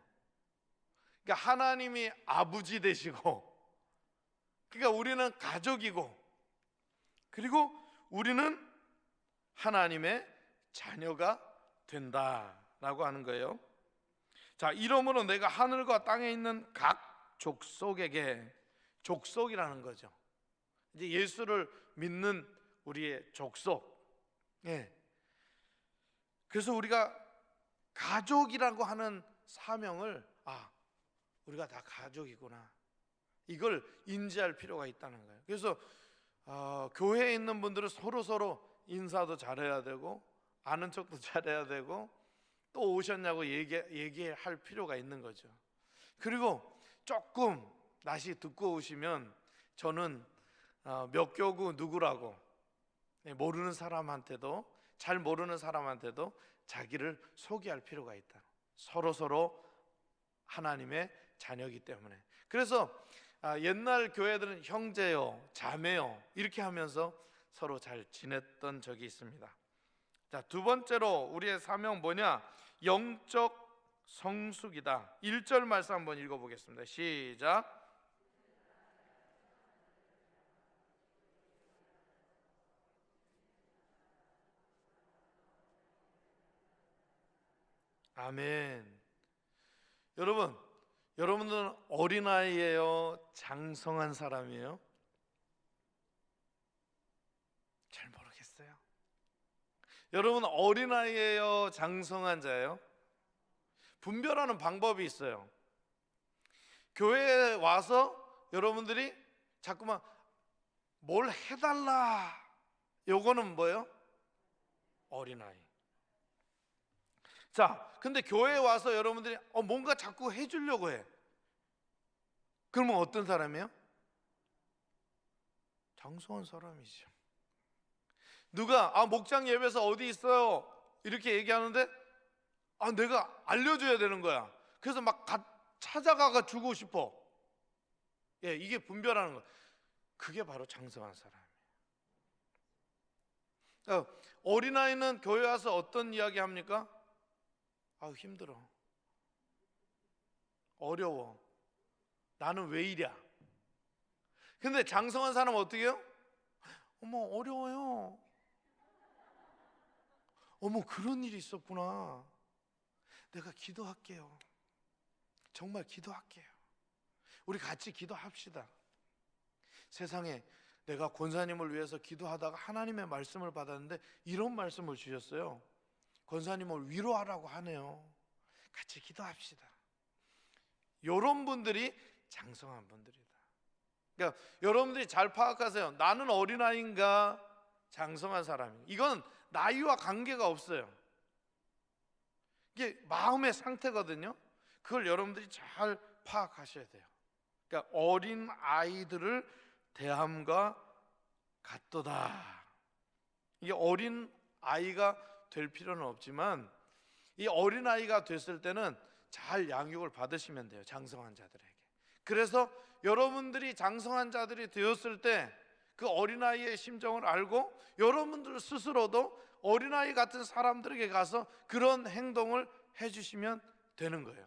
그러니까 하나님이 아버지 되시고, 그러니까 우리는 가족이고, 그리고 우리는 하나님의 자녀가 된다라고 하는 거예요. 자, 이러므로 내가 하늘과 땅에 있는 각 족속에게, 족속이라는 거죠. 이제 예수를 믿는 우리의 족속. 예. 그래서 우리가 가족이라고 하는 사명을, 우리가 다 가족이구나, 이걸 인지할 필요가 있다는 거예요. 그래서 교회에 있는 분들은 서로 인사도 잘해야 되고, 아는 척도 잘해야 되고, 또 오셨냐고 얘기할 필요가 있는 거죠. 그리고 조금 낯이 두꺼우시면 저는 몇 교구 누구라고 모르는 사람한테도, 잘 모르는 사람한테도 자기를 소개할 필요가 있다. 서로 하나님의 자녀이기 때문에. 그래서 옛날 교회들은 형제요, 자매요 이렇게 하면서 서로 잘 지냈던 적이 있습니다. 자, 두 번째로 우리의 사명 뭐냐? 영적 성숙이다. 1절 말씀 한번 읽어보겠습니다. 시작. 아멘. 여러분들은 어린아이예요, 장성한 사람이에요? 잘 모르겠어요. 여러분 어린아이예요, 장성한 자예요? 분별하는 방법이 있어요. 교회에 와서 여러분들이 자꾸만 뭘 해달라, 요거는 뭐예요? 어린아이. 자, 근데 교회에 와서 여러분들이 뭔가 자꾸 해주려고 해. 그러면 어떤 사람이에요? 장성한 사람이죠. 누가 목장 예배에서 어디 있어요? 이렇게 얘기하는데 내가 알려줘야 되는 거야. 그래서 막 찾아가 주고 싶어. 예, 이게 분별하는 거. 그게 바로 장성한 사람이에요. 어린아이는 교회 와서 어떤 이야기 합니까? 힘들어, 어려워, 나는 왜 이랴. 근데 장성한 사람은 어떻게 해요? 어려워요. 그런 일이 있었구나. 내가 기도할게요. 정말 기도할게요. 우리 같이 기도합시다. 세상에 내가 권사님을 위해서 기도하다가 하나님의 말씀을 받았는데 이런 말씀을 주셨어요. 권사님을 위로하라고 하네요. 같이 기도합시다. 이런 분들이 장성한 분들이다. 그러니까 여러분들이 잘 파악하세요. 나는 어린아이인가 장성한 사람인가? 이건 나이와 관계가 없어요. 이게 마음의 상태거든요. 그걸 여러분들이 잘 파악하셔야 돼요. 그러니까 어린 아이들을 대함과 같도다. 이게 어린 아이가 될 필요는 없지만 이 어린 아이가 됐을 때는 잘 양육을 받으시면 돼요, 장성한 자들에게. 그래서 여러분들이 장성한 자들이 되었을 때 그 어린아이의 심정을 알고 여러분들 스스로도 어린아이 같은 사람들에게 가서 그런 행동을 해주시면 되는 거예요.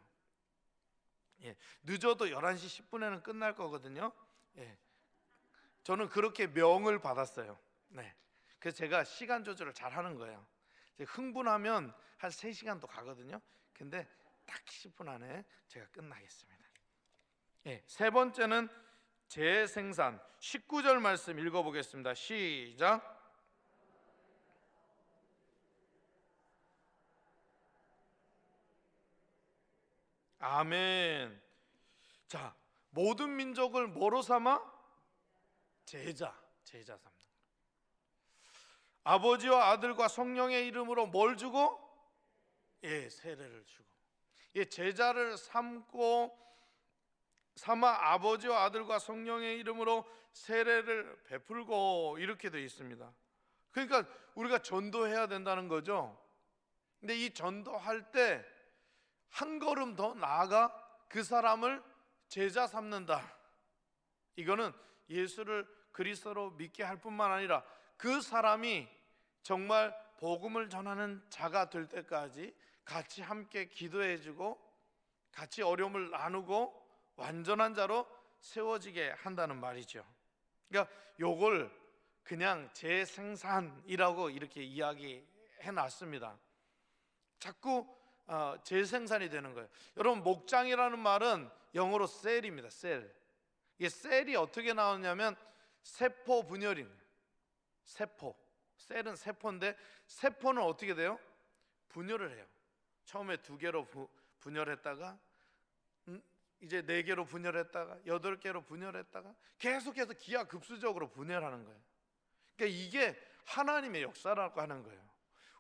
예, 늦어도 11시 10분에는 끝날 거거든요. 예, 저는 그렇게 명을 받았어요. 네, 그래서 제가 시간 조절을 잘 하는 거예요. 흥분하면 한 3시간도 가거든요. 근데 딱 10분 안에 제가 끝나겠습니다. 예, 세 번째는 재생산. 19절 말씀 읽어보겠습니다. 시작. 아멘. 자, 모든 민족을 뭐로 삼아? 제자 삼는. 아버지와 아들과 성령의 이름으로 뭘 주고? 예, 세례를 주고. 예, 제자를 삼아 아버지와 아들과 성령의 이름으로 세례를 베풀고, 이렇게 되어 있습니다. 그러니까 우리가 전도해야 된다는 거죠. 근데 이 전도할 때 한 걸음 더 나아가 그 사람을 제자 삼는다. 이거는 예수를 그리스도로 믿게 할 뿐만 아니라 그 사람이 정말 복음을 전하는 자가 될 때까지 같이 함께 기도해주고 같이 어려움을 나누고 완전한 자로 세워지게 한다는 말이죠. 그러니까 요걸 그냥 재생산이라고 이렇게 이야기해 놨습니다. 자꾸 재생산이 되는 거예요. 여러분, 목장이라는 말은 영어로 셀입니다. 셀. 이게 셀이 어떻게 나오냐면 세포 분열입니다. 세포. 셀은 세포인데 세포는 어떻게 돼요? 분열을 해요. 처음에 2개로 분열했다가 이제 4개로 분열했다가 8개로 분열했다가 계속해서 기하급수적으로 분열하는 거예요. 그러니까 이게 하나님의 역사라고 하는 거예요.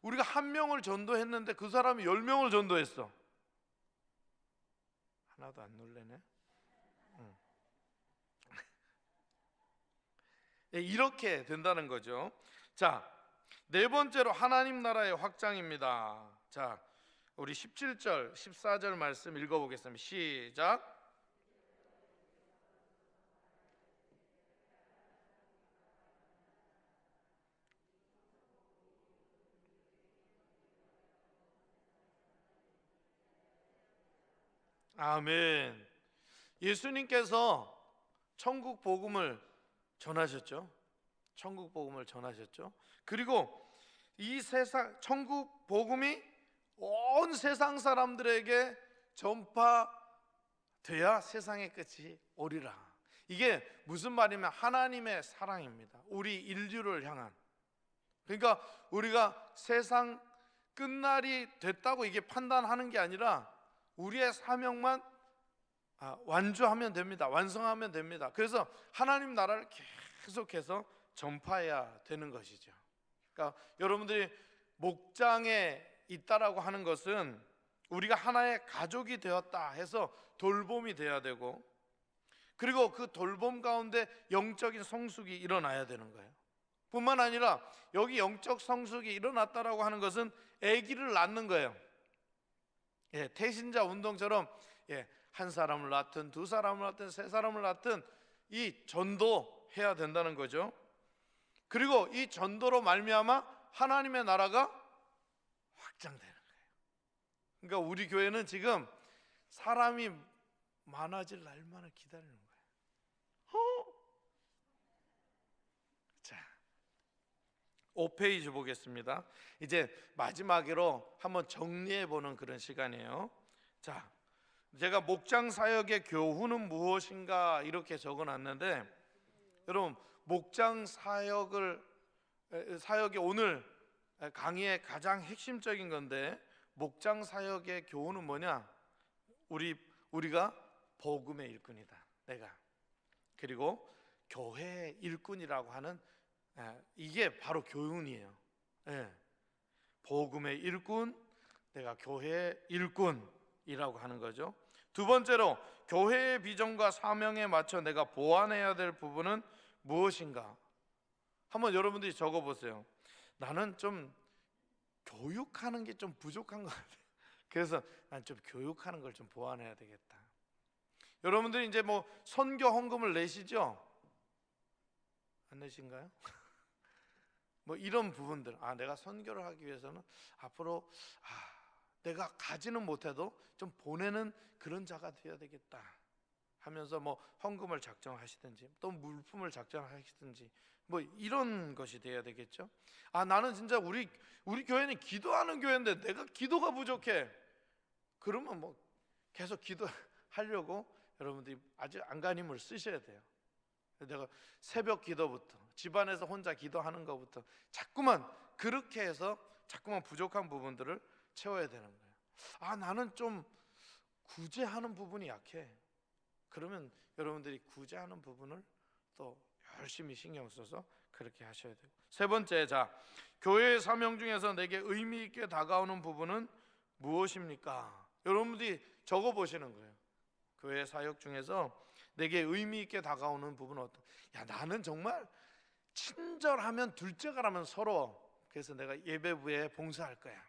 우리가 1명을 전도했는데 그 사람이 10명을 전도했어. 하나도 안 놀래네. 이렇게 된다는 거죠. 자, 4번째로 하나님 나라의 확장입니다. 자, 우리 17절 14절 말씀 읽어보겠습니다. 시작. 아멘. 예수님께서 천국 복음을 전하셨죠. 천국 복음을 전하셨죠. 그리고 이 세상 천국 복음이 온 세상 사람들에게 전파돼야 세상의 끝이 오리라. 이게 무슨 말이면 하나님의 사랑입니다. 우리 인류를 향한. 그러니까 우리가 세상 끝날이 됐다고 이게 판단하는 게 아니라 우리의 사명만 완주하면 됩니다. 완성하면 됩니다. 그래서 하나님 나라를 계속해서 전파해야 되는 것이죠. 그러니까 여러분들이 목장에 있다라고 하는 것은 우리가 하나의 가족이 되었다 해서 돌봄이 돼야 되고, 그리고 그 돌봄 가운데 영적인 성숙이 일어나야 되는 거예요. 뿐만 아니라 여기 영적 성숙이 일어났다라고 하는 것은 아기를 낳는 거예요. 태신자 운동처럼 한 사람을 낳든 2사람을 낳든 3사람을 낳든 이 전도해야 된다는 거죠. 그리고 이 전도로 말미암아 하나님의 나라가 확장되는 거예요. 그러니까 우리 교회는 지금 사람이 많아질 날만을 기다리는 거예요. 자, 5페이지 보겠습니다. 이제 마지막으로 한번 정리해보는 그런 시간이에요. 자, 제가 목장 사역의 교훈은 무엇인가 이렇게 적어놨는데, 여러분, 목장 사역이 오늘 강의의 가장 핵심적인 건데, 목장 사역의 교훈은 뭐냐? 우리가 복음의 일꾼이다, 내가. 그리고 교회의 일꾼이라고 하는 이게 바로 교훈이에요. 복음의 일꾼, 내가 교회의 일꾼이라고 하는 거죠. 2번째로 교회의 비전과 사명에 맞춰 내가 보완해야 될 부분은 무엇인가? 한번 여러분들이 적어보세요. 나는 좀 교육하는 게 좀 부족한 것 같아요. 그래서 난 좀 교육하는 걸 좀 보완해야 되겠다. 여러분들이 이제 뭐 선교 헌금을 내시죠? 안 내신가요? 뭐 이런 부분들, 내가 선교를 하기 위해서는 앞으로 내가 가지는 못해도 좀 보내는 그런 자가 되어야 되겠다 하면서 뭐 헌금을 작정하시든지 또 물품을 작정하시든지 뭐 이런 것이 되어야 되겠죠. 나는 진짜 우리 교회는 기도하는 교회인데 내가 기도가 부족해. 그러면 뭐 계속 기도하려고 여러분들이 아주 안간힘을 쓰셔야 돼요. 내가 새벽 기도부터, 집안에서 혼자 기도하는 것부터 자꾸만 그렇게 해서 자꾸만 부족한 부분들을 채워야 되는 거예요. 나는 좀 구제하는 부분이 약해. 그러면 여러분들이 구제하는 부분을 또 열심히 신경 써서 그렇게 하셔야 돼요. 3번째, 자, 교회의 사명 중에서 내게 의미 있게 다가오는 부분은 무엇입니까? 여러분들이 적어 보시는 거예요. 교회 사역 중에서 내게 의미 있게 다가오는 부분은 어떤? 나는 정말 친절하면 둘째가라면 서러워. 그래서 내가 예배부에 봉사할 거야.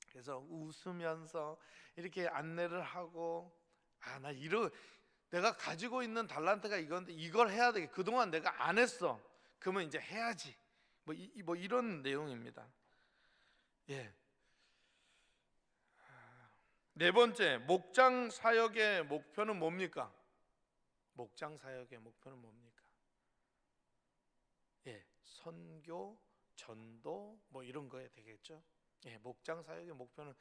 그래서 웃으면서 이렇게 안내를 하고, 나 내가 가지고 있는 달란트가 이건데 이걸 해야 되게 그동안 내가 안 했어. 그러면 이제 해야지. 뭐 이런 내용입니다. 예. 네 번째, 목장 사역의 목표는 뭡니까? 목장 사역의 목표는 뭡니까? 예, 선교, 전도 뭐 이런 거에 되겠죠. 예, 목장 사역의 목표는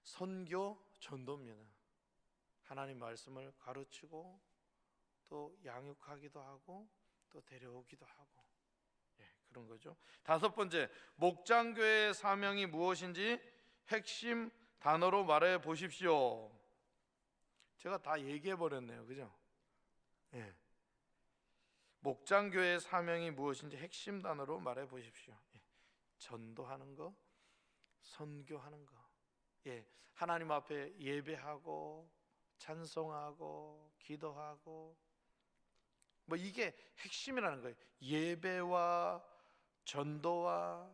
선교, 전도입니다. 하나님 말씀을 가르치고 또 양육하기도 하고 또 데려오기도 하고, 예, 그런 거죠. 다섯 번째, 목장교회의 사명이 무엇인지 핵심 단어로 말해 보십시오. 제가 다 얘기해 버렸네요, 그죠? 예. 목장교회의 사명이 무엇인지 핵심 단어로 말해 보십시오. 예. 전도하는 거, 선교하는 거. 예. 하나님 앞에 예배하고 찬송하고 기도하고 뭐 이게 핵심이라는 거예요. 예배와 전도와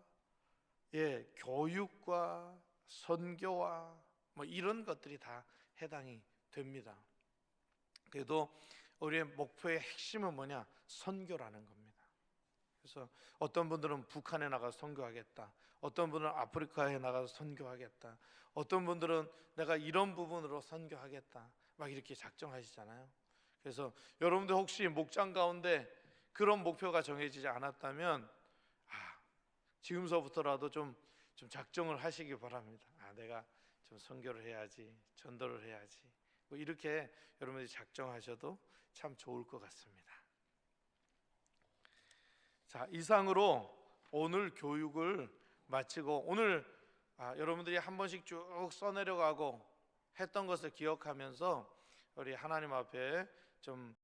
교육과 선교와 뭐 이런 것들이 다 해당이 됩니다. 그래도 우리의 목표의 핵심은 뭐냐? 선교라는 겁니다. 그래서 어떤 분들은 북한에 나가서 선교하겠다, 어떤 분은 아프리카에 나가서 선교하겠다, 어떤 분들은 내가 이런 부분으로 선교하겠다, 막 이렇게 작정하시잖아요. 그래서 여러분들 혹시 목장 가운데 그런 목표가 정해지지 않았다면 지금서부터라도 좀 작정을 하시기 바랍니다. 내가 좀 선교를 해야지, 전도를 해야지, 뭐 이렇게 여러분들이 작정하셔도 참 좋을 것 같습니다. 자, 이상으로 오늘 교육을 마치고 오늘 여러분들이 한 번씩 쭉 써내려가고 했던 것을 기억하면서 우리 하나님 앞에 좀